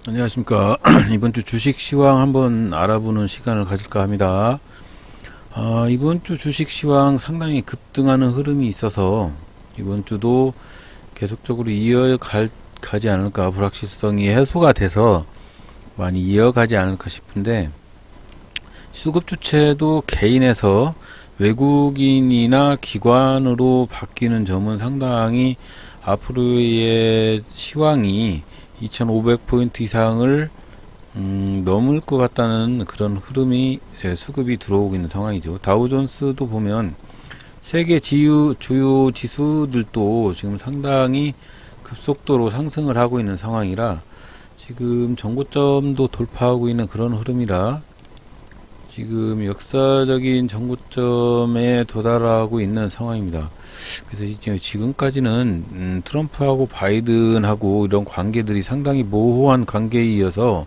안녕하십니까. 이번 주 주식 시황 한번 알아보는 시간을 가질까 합니다. 이번 주 주식 시황 상당히 급등하는 흐름이 있어서 이번 주도 계속적으로 가지 않을까, 불확실성이 해소가 돼서 많이 이어가지 않을까 싶은데, 수급 주체도 개인에서 외국인이나 기관으로 바뀌는 점은 상당히 앞으로의 시황이 2500포인트 이상을 넘을 것 같다는 그런 흐름이 이제 수급이 들어오고 있는 상황이죠. 다우존스도 보면 세계 주요 지수들도 지금 상당히 급속도로 상승을 하고 있는 상황이라 지금 정고점도 돌파하고 있는 그런 흐름이라 지금 역사적인 정고점에 도달하고 있는 상황입니다. 그래서 이제 지금까지는 트럼프하고 바이든하고 이런 관계들이 상당히 모호한 관계에 이어서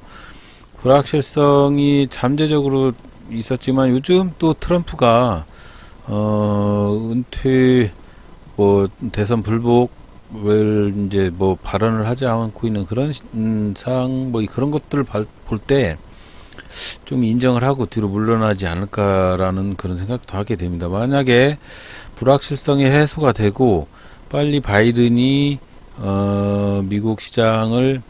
불확실성이 잠재적으로 있었지만 요즘 또 트럼프가 은퇴 대선 불복을 이제 발언을 하지 않고 있는 그런 상황 그런 것들을 볼 때 좀 인정을 하고 뒤로 물러나지 않을까라는 그런 생각도 하게 됩니다. 만약에 불확실성이 해소가 되고 빨리 바이든이 미국 시장을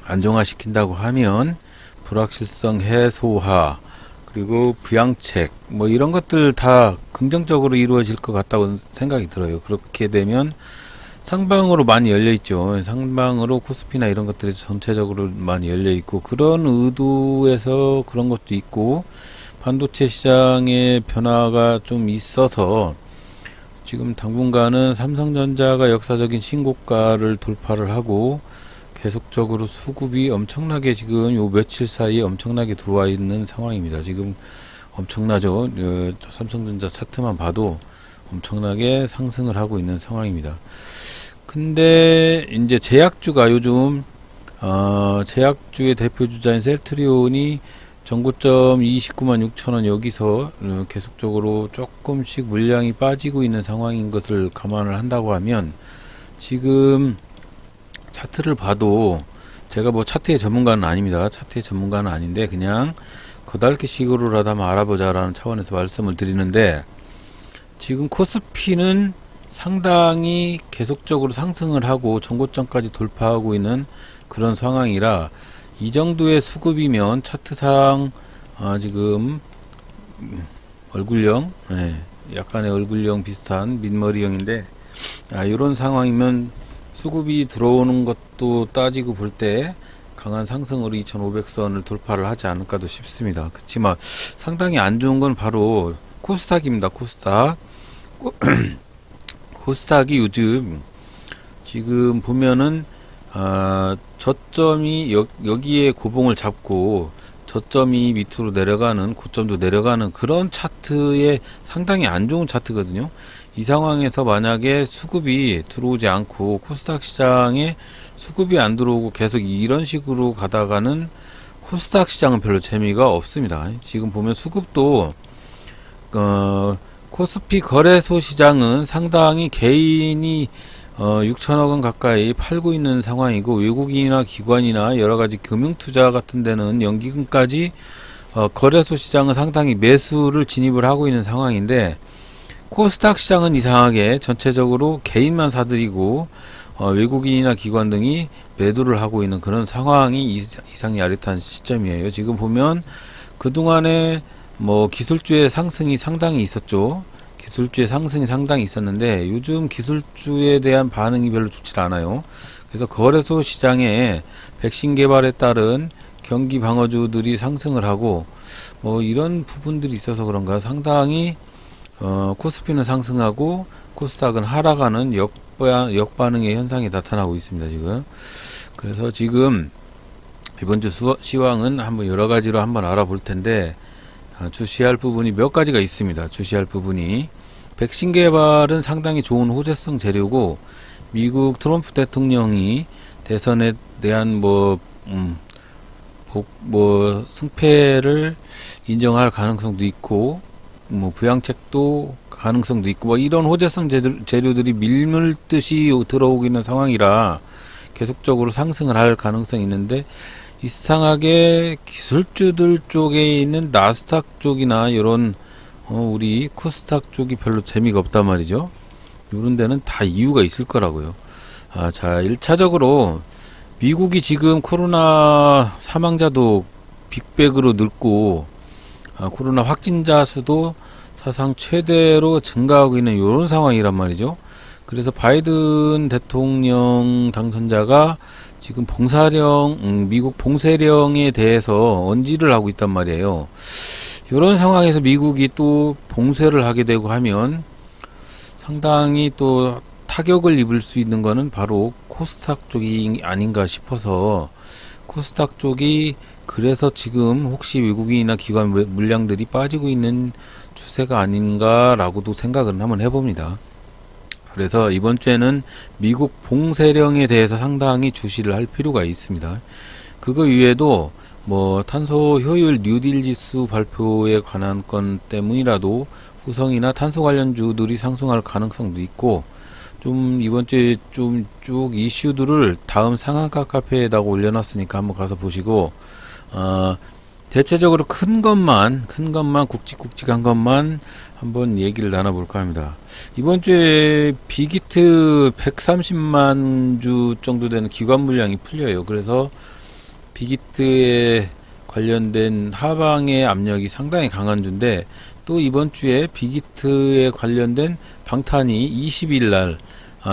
안정화시킨다고 하면 불확실성 해소화 그리고 부양책 이런 것들 다 긍정적으로 이루어질 것 같다고 생각이 들어요. 그렇게 되면 상방으로 많이 열려 있죠. 상방으로 코스피나 이런 것들이 전체적으로 많이 열려 있고 그런 의도에서 그런 것도 있고 반도체 시장의 변화가 좀 있어서 지금 당분간은 삼성전자가 역사적인 신고가를 돌파를 하고 계속적으로 수급이 엄청나게 지금 요 며칠 사이에 엄청나게 들어와 있는 상황입니다. 지금 엄청나죠. 삼성전자 차트만 봐도 엄청나게 상승을 하고 있는 상황입니다. 근데 이제 제약주가 요즘 제약주의 대표 주자인 셀트리온이 전고점 29만 6천원 여기서 계속적으로 조금씩 물량이 빠지고 있는 상황인 것을 감안을 한다고 하면 지금 차트를 봐도 제가 차트의 전문가는 아닙니다. 차트의 전문가는 아닌데 그냥 거달기 식으로라도 한번 알아보자라는 차원에서 말씀을 드리는데 지금 코스피는 상당히 계속적으로 상승을 하고 전고점까지 돌파하고 있는 그런 상황이라 이 정도의 수급이면 차트상 지금 얼굴형 약간의 얼굴형 비슷한 민머리형인데 이런 상황이면 수급이 들어오는 것도 따지고 볼 때 강한 상승으로 2500선을 돌파를 하지 않을까도 싶습니다. 그렇지만 상당히 안 좋은 건 바로 코스닥입니다. 코스닥이 요즘 지금 보면은 저점이 여기에 고봉을 잡고 저점이 밑으로 내려가는 고점도 내려가는 그런 차트에 상당히 안 좋은 차트거든요. 이 상황에서 만약에 수급이 들어오지 않고 코스닥 시장에 수급이 안 들어오고 계속 이런 식으로 가다가는 코스닥 시장은 별로 재미가 없습니다. 지금 보면 수급도 코스피 거래소 시장은 상당히 개인이 6천억 원 가까이 팔고 있는 상황이고 외국인이나 기관이나 여러가지 금융투자 같은 데는 연기금까지 거래소 시장은 상당히 매수를 진입을 하고 있는 상황인데 코스닥 시장은 이상하게 전체적으로 개인만 사들이고 외국인이나 기관 등이 매도를 하고 있는 그런 상황이 이상이 야릇한 시점이에요. 지금 보면 그동안에 기술주의 상승이 상당히 있었죠. 기술주의 상승이 상당히 있었는데 요즘 기술주에 대한 반응이 별로 좋지 않아요. 그래서 거래소 시장에 백신 개발에 따른 경기 방어주들이 상승을 하고 이런 부분들이 있어서 그런가 상당히 코스피는 상승하고 코스닥은 하락하는 역반응의 현상이 나타나고 있습니다. 지금 그래서 지금 이번 주 시황은 한번 여러 가지로 한번 알아볼 텐데 주시할 부분이 몇 가지가 있습니다. 주시할 부분이 백신 개발은 상당히 좋은 호재성 재료고 미국 트럼프 대통령이 대선에 대한 승패를 인정할 가능성도 있고 부양책도 가능성도 있고 이런 호재성 재료들이 밀물듯이 들어오고 있는 상황이라 계속적으로 상승을 할 가능성이 있는데, 이상하게 기술주들 쪽에 있는 나스닥 쪽이나 이런 우리 코스닥 쪽이 별로 재미가 없단 말이죠. 이런 데는 다 이유가 있을 거라고요. 자, 1차적으로 미국이 지금 코로나 사망자도 빅백으로 늘고, 코로나 확진자 수도 사상 최대로 증가하고 있는 이런 상황이란 말이죠. 그래서 바이든 대통령 당선자가 지금 미국 봉쇄령에 대해서 언지를 하고 있단 말이에요. 이런 상황에서 미국이 또 봉쇄를 하게 되고 하면 상당히 또 타격을 입을 수 있는 거는 바로 코스닥 쪽이 아닌가 싶어서, 코스닥 쪽이 그래서 지금 혹시 외국인이나 기관 물량들이 빠지고 있는 추세가 아닌가라고도 생각을 한번 해봅니다. 그래서 이번 주에는 미국 봉쇄령에 대해서 상당히 주시를 할 필요가 있습니다. 그거 이외에도 뭐 탄소 효율 뉴딜 지수 발표에 관한 건 때문이라도 후성이나 탄소 관련주들이 상승할 가능성도 있고, 좀 이번 주에 좀 쭉 이슈들을 다음 상한가 카페에다가 올려놨으니까 한번 가서 보시고, 대체적으로 큰 것만 굵직굵직한 것만 한번 얘기를 나눠볼까 합니다. 이번 주에 빅히트 130만 주 정도 되는 기관 물량이 풀려요. 그래서 빅히트에 관련된 하방의 압력이 상당히 강한 주인데, 또 이번 주에 빅히트에 관련된 방탄이 20일 날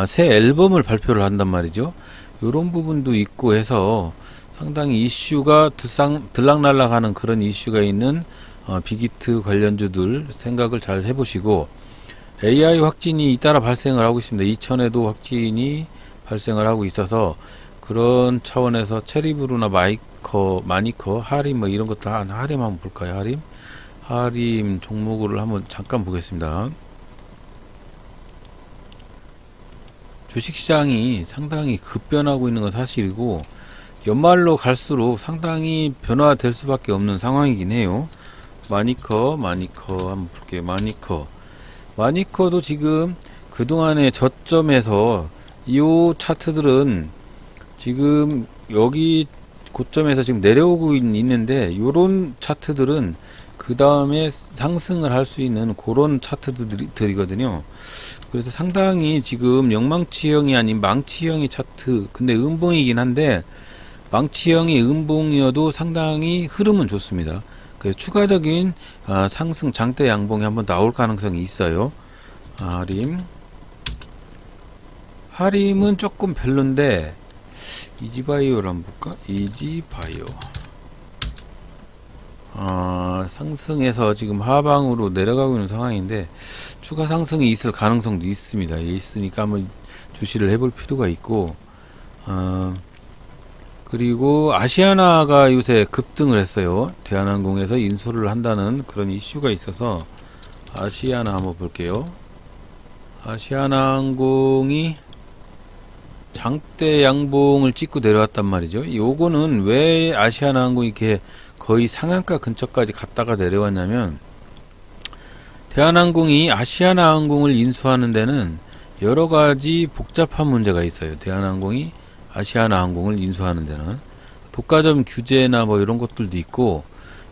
새 앨범을 발표를 한단 말이죠. 요런 부분도 있고 해서 상당히 이슈가 들락날락하는 그런 이슈가 있는 빅히트 관련주들 생각을 잘 해보시고, AI 확진이 잇따라 발생을 하고 있습니다. 이천에도 확진이 발생을 하고 있어서 그런 차원에서 체리브루나 마니커, 하림 뭐 이런 것들, 하림 한번 볼까요? 하림 종목을 한번 잠깐 보겠습니다. 주식시장이 상당히 급변하고 있는 건 사실이고, 연말로 갈수록 상당히 변화될 수밖에 없는 상황이긴 해요. 마니커 한번 볼게요. 마니커도 지금 그동안의 저점에서 이 차트들은 지금 여기 고점에서 지금 내려오고 있는데, 요런 차트들은 그 다음에 상승을 할 수 있는 그런 차트들이거든요. 그래서 상당히 지금 영망치형이 아닌 망치형의 차트, 근데 음봉이긴 한데 망치형이 음봉이어도 상당히 흐름은 좋습니다. 그래서 추가적인 상승 장대 양봉이 한번 나올 가능성이 있어요. 하림은 조금 별론데, 이지바이오를 한번 볼까? 이지바이오. 상승해서 지금 하방으로 내려가고 있는 상황인데, 추가 상승이 있을 가능성도 있습니다. 있으니까 한번 주시를 해볼 필요가 있고, 그리고 아시아나가 요새 급등을 했어요. 대한항공에서 인수를 한다는 그런 이슈가 있어서 아시아나 한번 볼게요. 아시아나항공이 장대 양봉을 찍고 내려왔단 말이죠. 요거는 왜 아시아나항공이 이렇게 거의 상한가 근처까지 갔다가 내려왔냐면, 대한항공이 아시아나항공을 인수하는 데는 여러 가지 복잡한 문제가 있어요. 대한항공이 아시아나항공을 인수하는 데는 독과점 규제나 뭐 이런 것들도 있고,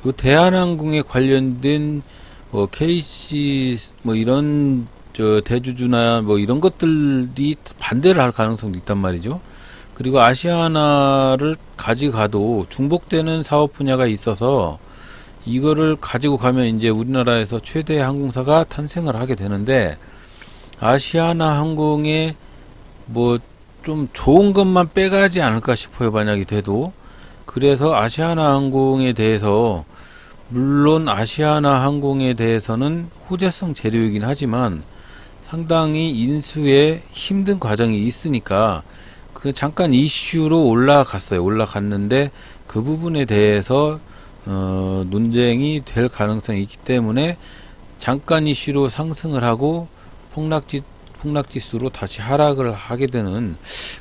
요 대한항공에 관련된 뭐 KC 뭐 이런 대주주나 뭐 이런 것들이 반대를 할 가능성도 있단 말이죠. 그리고 아시아나를 가져가도 중복되는 사업 분야가 있어서 이거를 가지고 가면 이제 우리나라에서 최대 항공사가 탄생을 하게 되는데, 아시아나 항공에 뭐 좀 좋은 것만 빼가지 않을까 싶어요, 만약에 돼도. 그래서 아시아나 항공에 대해서, 물론 아시아나 항공에 대해서는 호재성 재료이긴 하지만 상당히 인수에 힘든 과정이 있으니까 그 잠깐 이슈로 올라갔는데, 그 부분에 대해서 논쟁이 될 가능성이 있기 때문에 잠깐 이슈로 상승을 하고 폭락지수로 다시 하락을 하게 되는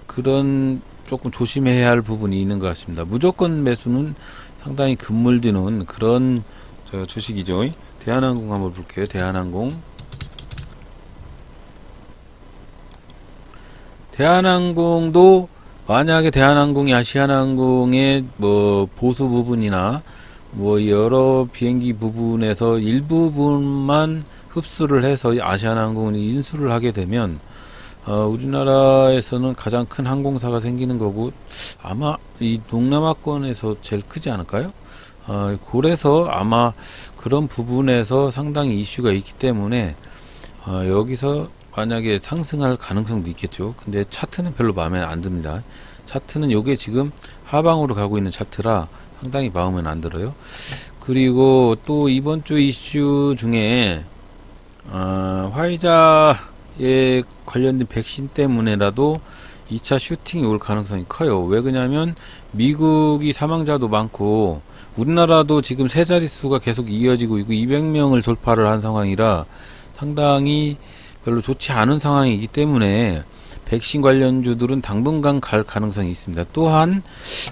그런 조금 조심해야 할 부분이 있는 것 같습니다. 무조건 매수는 상당히 급물드는 그런 주식이죠. 대한항공 한번 볼게요. 대한항공도 만약에 대한항공이 아시아나항공의 뭐 보수 부분이나 뭐 여러 비행기 부분에서 일부분만 흡수를 해서 아시아나항공이 인수를 하게 되면 우리나라에서는 가장 큰 항공사가 생기는 거고 아마 이 동남아권에서 제일 크지 않을까요? 그래서 아마 그런 부분에서 상당히 이슈가 있기 때문에 여기서 만약에 상승할 가능성도 있겠죠. 근데 차트는 별로 마음에 안 듭니다. 차트는 요게 지금 하방으로 가고 있는 차트라 상당히 마음에 안 들어요. 그리고 또 이번 주 이슈 중에 화이자에 관련된 백신 때문에라도 2차 슈팅이 올 가능성이 커요. 왜 그러냐면 미국이 사망자도 많고 우리나라도 지금 세 자릿수가 계속 이어지고 있고 200명을 돌파를 한 상황이라 상당히 별로 좋지 않은 상황이기 때문에 백신 관련주들은 당분간 갈 가능성이 있습니다. 또한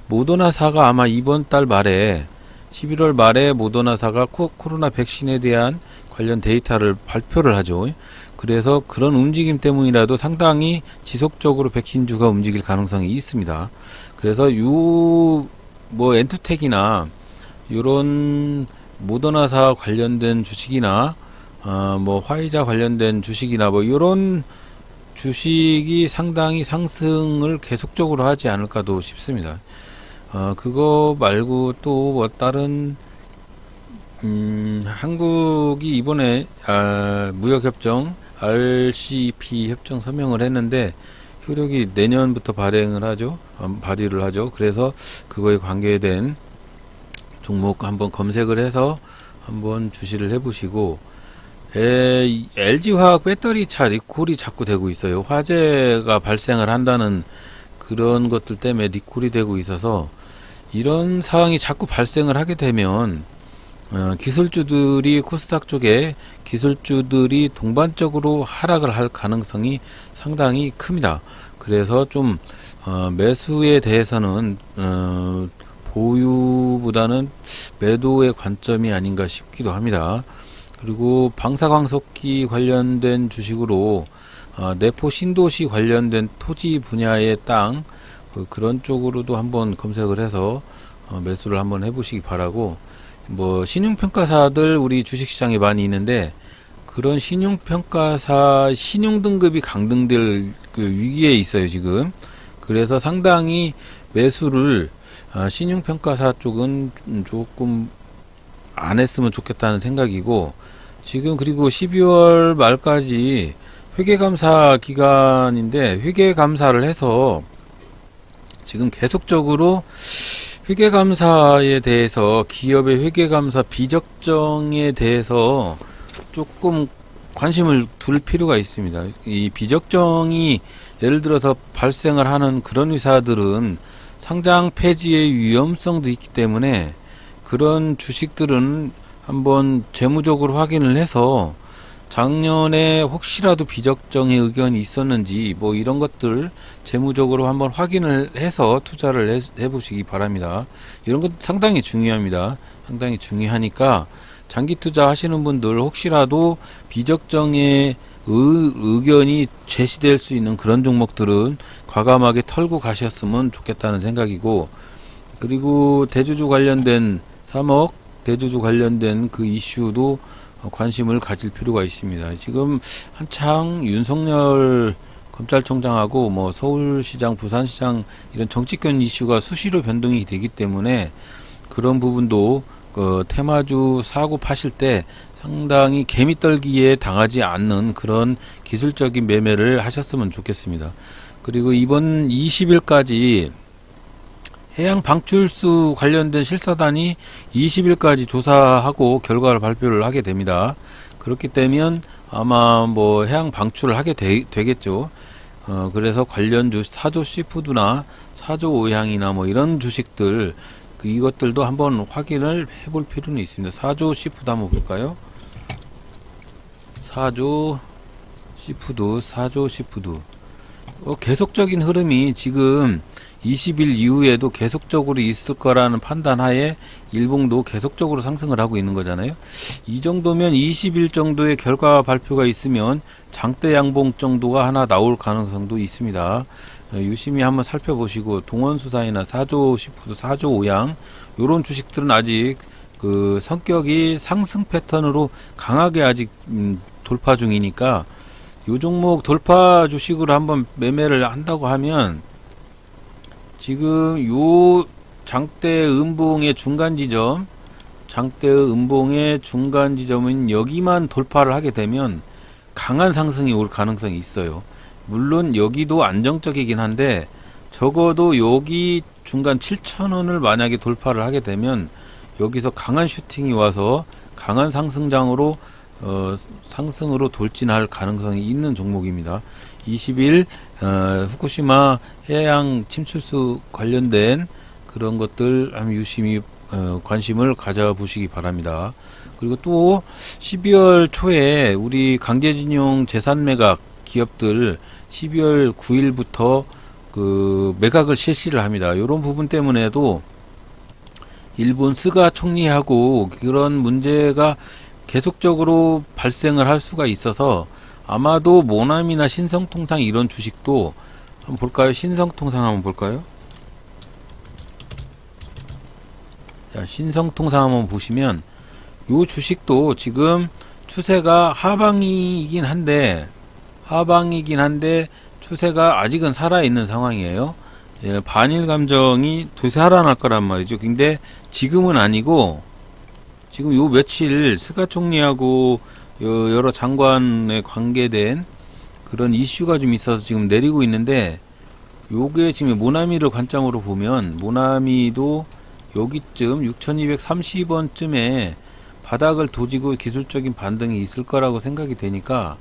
모더나사가 아마 이번 달 말에 11월 말에 모더나사가 코로나 백신에 대한 관련 데이터를 발표를 하죠. 그래서 그런 움직임 때문이라도 상당히 지속적으로 백신주가 움직일 가능성이 있습니다. 그래서 뭐 엔투텍이나 이런 모더나사 관련된 주식이나 뭐 화이자 관련된 주식이나 뭐 이런 주식이 상당히 상승을 계속적으로 하지 않을까도 싶습니다. 그거 말고 또 뭐 다른 한국이 이번에 무역협정 RCEP 협정 서명을 했는데 효력이 내년부터 발의를 하죠. 그래서 그거에 관계된 종목 한번 검색을 해서 한번 주시를 해보시고 LG화학 배터리차 리콜이 자꾸 되고 있어요. 화재가 발생을 한다는 그런 것들 때문에 리콜이 되고 있어서 이런 상황이 자꾸 발생을 하게 되면 기술주들이 코스닥 쪽에 기술주들이 동반적으로 하락을 할 가능성이 상당히 큽니다. 그래서 좀 매수에 대해서는 보유보다는 매도의 관점이 아닌가 싶기도 합니다. 그리고 방사광석기 관련된 주식으로 내포 신도시 관련된 토지 분야의 땅 그런 쪽으로도 한번 검색을 해서 매수를 한번 해보시기 바라고, 뭐 신용평가사들 우리 주식시장에 많이 있는데 그런 신용평가사 신용등급이 강등될 그 위기에 있어요 지금. 그래서 상당히 매수를 신용평가사 쪽은 조금 안 했으면 좋겠다는 생각이고, 지금 그리고 12월 말까지 회계감사 기간인데 회계감사를 해서 지금 계속적으로 회계감사에 대해서 기업의 회계감사 비적정에 대해서 조금 관심을 둘 필요가 있습니다. 이 비적정이 예를 들어서 발생을 하는 그런 회사들은 상장 폐지의 위험성도 있기 때문에 그런 주식들은 한번 재무적으로 확인을 해서 작년에 혹시라도 비적정의 의견이 있었는지 뭐 이런 것들 재무적으로 한번 확인을 해서 투자를 해보시기 바랍니다. 이런 것 상당히 중요합니다. 상당히 중요하니까 장기 투자 하시는 분들 혹시라도 비적정의 의견이 제시될 수 있는 그런 종목들은 과감하게 털고 가셨으면 좋겠다는 생각이고, 그리고 대주주 관련된 3억 대주주 관련된 그 이슈도 관심을 가질 필요가 있습니다. 지금 한창 윤석열 검찰총장하고 뭐 서울시장, 부산시장 이런 정치권 이슈가 수시로 변동이 되기 때문에 그런 부분도 테마주 사고 파실 때 상당히 개미떨기에 당하지 않는 그런 기술적인 매매를 하셨으면 좋겠습니다. 그리고 이번 20일까지 해양 방출수 관련된 실사단이 20일까지 조사하고 결과를 발표를 하게 됩니다. 그렇기 때문에 아마 뭐 해양 방출을 하게 되겠죠. 그래서 관련주 사조 시푸드나 사조 오향이나 뭐 이런 주식들 이것들도 한번 확인을 해볼 필요는 있습니다. 사조 시푸드 한번 볼까요? 사조 시푸드 계속적인 흐름이 지금 20일 이후에도 계속적으로 있을 거라는 판단하에 일봉도 계속적으로 상승을 하고 있는 거잖아요. 이 정도면 20일 정도의 결과 발표가 있으면 장대 양봉 정도가 하나 나올 가능성도 있습니다. 유심히 한번 살펴보시고 동원수산이나 사조 시푸드, 사조 오양 요런 주식들은 아직 그 성격이 상승 패턴으로 강하게 아직 돌파 중이니까 요 종목 돌파 주식으로 한번 매매를 한다고 하면 지금 요 장대 음봉의 중간 지점, 장대의 음봉의 중간 지점은 여기만 돌파를 하게 되면 강한 상승이 올 가능성이 있어요. 물론 여기도 안정적이긴 한데 적어도 여기 중간 7,000원을 만약에 돌파를 하게 되면 여기서 강한 슈팅이 와서 강한 상승장으로 상승으로 돌진할 가능성이 있는 종목입니다. 20일 후쿠시마 해양 침출수 관련된 그런 것들 한번 유심히 관심을 가져보시기 바랍니다. 그리고 또 12월 초에 우리 강제징용 재산 매각 기업들 12월 9일부터 그 매각을 실시를 합니다. 이런 부분 때문에도 일본 스가 총리하고 그런 문제가 계속적으로 발생을 할 수가 있어서 아마도 모나미나 신성통상 이런 주식도 한번 볼까요? 신성통상 한번 볼까요? 자, 신성통상 한번 보시면 요 주식도 지금 추세가 하방이긴 한데 추세가 아직은 살아있는 상황이에요. 예, 반일 감정이 되살아날 거란 말이죠. 근데 지금은 아니고 지금 요 며칠 스가 총리하고 여러 장관에 관계된 그런 이슈가 좀 있어서 지금 내리고 있는데 요게 지금 모나미를 관점으로 보면 모나미도 여기쯤 6230원쯤에 바닥을 도지고 기술적인 반등이 있을 거라고 생각이 되니까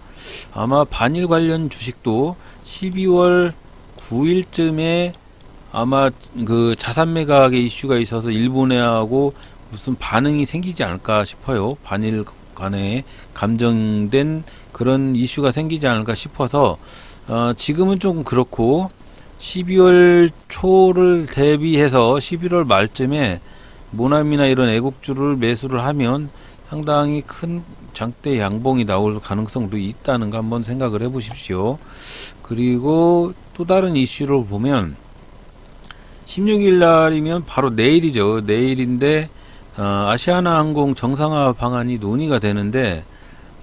아마 반일 관련 주식도 12월 9일쯤에 아마 그 자산 매각의 이슈가 있어서 일본해하고 무슨 반응이 생기지 않을까 싶어요. 반일 간에 감정된 그런 이슈가 생기지 않을까 싶어서 지금은 조금 그렇고 12월 초를 대비해서 11월 말쯤에 모나미나 이런 애국주를 매수를 하면 상당히 큰 장대 양봉이 나올 가능성도 있다는 거 한번 생각을 해 보십시오. 그리고 또 다른 이슈를 보면 16일 날이면 바로 내일이죠. 내일인데 아시아나항공 정상화 방안이 논의가 되는데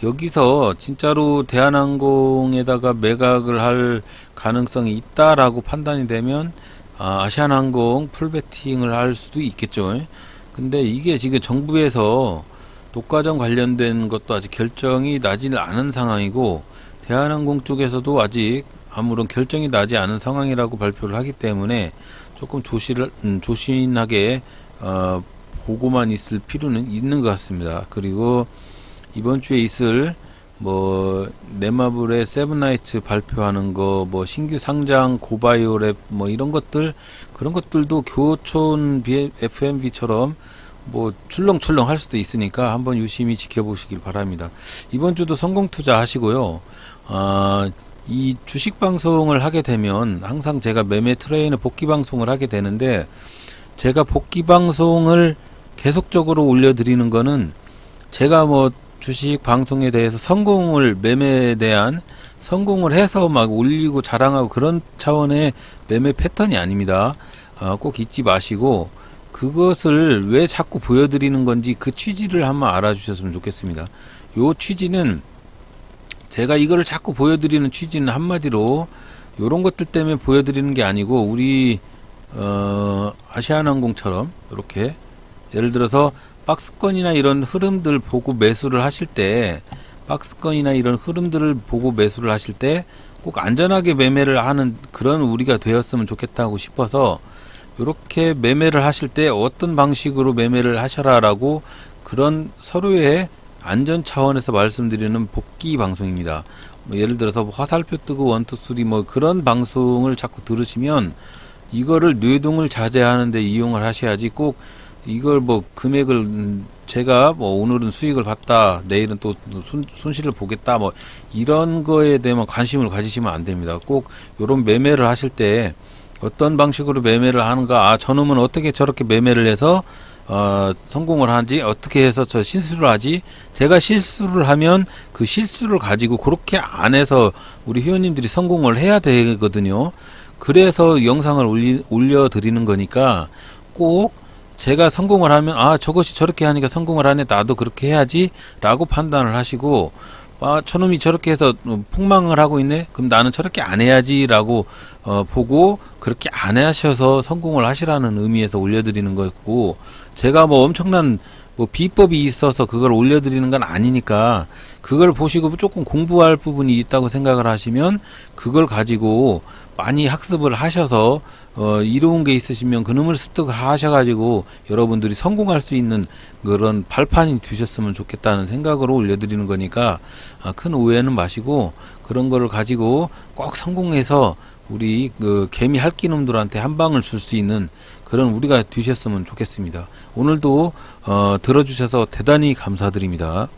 여기서 진짜로 대한항공에다가 매각을 할 가능성이 있다라고 판단이 되면 아시아나항공 풀베팅을 할 수도 있겠죠. 근데 이게 지금 정부에서 독과점 관련된 것도 아직 결정이 나지는 않은 상황이고 대한항공 쪽에서도 아직 아무런 결정이 나지 않은 상황이라고 발표를 하기 때문에 조금 조신하게 보고만 있을 필요는 있는 것 같습니다. 그리고 이번 주에 있을 뭐 네마블의 세븐나이츠 발표하는 거, 뭐 신규 상장 고바이오랩 뭐 이런 것들 그런 것들도 교촌 FMB처럼 뭐 출렁출렁 할 수도 있으니까 한번 유심히 지켜보시길 바랍니다. 이번 주도 성공 투자 하시고요. 이 주식 방송을 하게 되면 항상 제가 매매 트레이너 복귀 방송을 하게 되는데 제가 복귀 방송을 계속적으로 올려드리는 거는 제가 뭐 주식 방송에 대해서 매매에 대한 성공을 해서 막 올리고 자랑하고 그런 차원의 매매 패턴이 아닙니다. 꼭 잊지 마시고 그것을 왜 자꾸 보여드리는 건지 그 취지를 한번 알아주셨으면 좋겠습니다. 요 취지는 제가 이거를 자꾸 보여드리는 취지는 한마디로 요런 것들 때문에 보여드리는 게 아니고 우리 아시아나항공처럼 이렇게 예를 들어서 박스권이나 이런 흐름들 보고 매수를 하실 때 꼭 안전하게 매매를 하는 그런 우리가 되었으면 좋겠다고 싶어서 이렇게 매매를 하실 때 어떤 방식으로 매매를 하셔라라고 그런 서로의 안전 차원에서 말씀드리는 복귀 방송입니다. 뭐 예를 들어서 화살표 뜨고 원투쓰리 뭐 그런 방송을 자꾸 들으시면 이거를 뇌동을 자제하는데 이용을 하셔야지 꼭 이걸 뭐 금액을 제가 뭐 오늘은 수익을 봤다 내일은 또 손실을 보겠다 뭐 이런 거에 대한 관심을 가지시면 안 됩니다. 꼭 요런 매매를 하실 때 어떤 방식으로 매매를 하는가 저놈은 어떻게 저렇게 매매를 해서 성공을 하지 어떻게 해서 저 실수를 하지 제가 실수를 하면 그 실수를 가지고 그렇게 안 해서 우리 회원님들이 성공을 해야 되거든요. 그래서 영상을 올려드리는 거니까 꼭 제가 성공을 하면 아 저것이 저렇게 하니까 성공을 하네 나도 그렇게 해야지 라고 판단을 하시고 아 저놈이 저렇게 해서 폭망을 하고 있네 그럼 나는 저렇게 안 해야지 라고 보고 그렇게 안 하셔서 성공을 하시라는 의미에서 올려드리는 거고 제가 뭐 엄청난 뭐 비법이 있어서 그걸 올려드리는 건 아니니까 그걸 보시고 조금 공부할 부분이 있다고 생각을 하시면 그걸 가지고 많이 학습을 하셔서 이로운 게 있으시면 그놈을 습득을 하셔가지고 여러분들이 성공할 수 있는 그런 발판이 되셨으면 좋겠다는 생각으로 올려드리는 거니까 큰 오해는 마시고 그런 거를 가지고 꼭 성공해서 우리 그 개미 할기놈들한테 한 방을 줄 수 있는 그런 우리가 되셨으면 좋겠습니다. 오늘도 들어주셔서 대단히 감사드립니다.